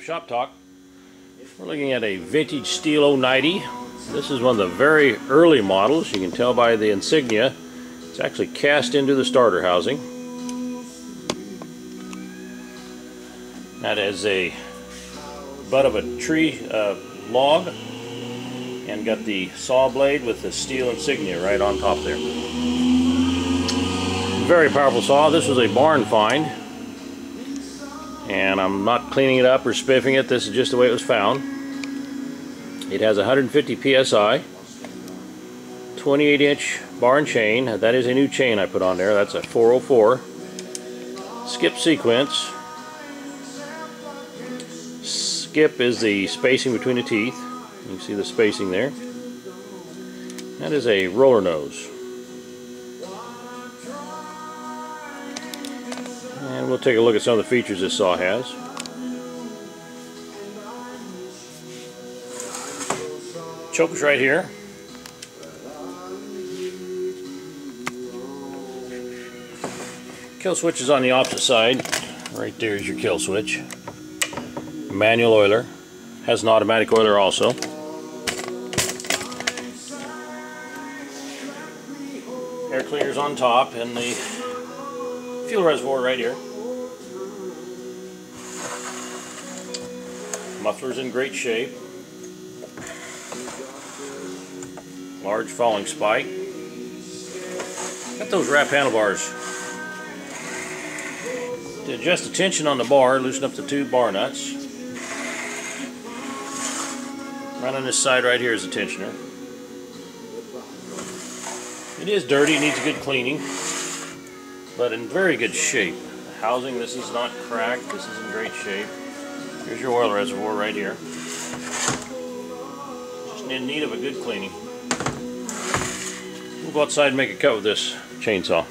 Shop Talk. We're looking at a vintage Stihl 090. This is one of the very early models. You can tell by the insignia. It's actually cast into the starter housing. That is a butt of a tree log, and got the saw blade with the Stihl insignia right on top there. Very powerful saw. This was a barn find, and I'm not cleaning it up or spiffing it. This is just the way it was found. It has 150 psi, 28-inch barn chain. That is a new chain I put on there. That's a 404. Skip sequence. Skip is the spacing between the teeth. You can see the spacing there. That is a roller nose. And we'll take a look at some of the features this saw has. Choke's right here. Kill switch is on the opposite side. Right there is your kill switch. Manual oiler. Has an automatic oiler also. Air cleaner's on top, and the fuel reservoir right here. Muffler's in great shape. Large falling spike. Got those wrap handlebars. To adjust the tension on the bar, loosen up the two bar nuts. Right on this side right here is the tensioner. It is dirty, it needs a good cleaning, but in very good shape. The housing, this is not cracked, this is in great shape. Here's your oil reservoir right here. Just in need of a good cleaning. We'll go outside and make a cut with this chainsaw.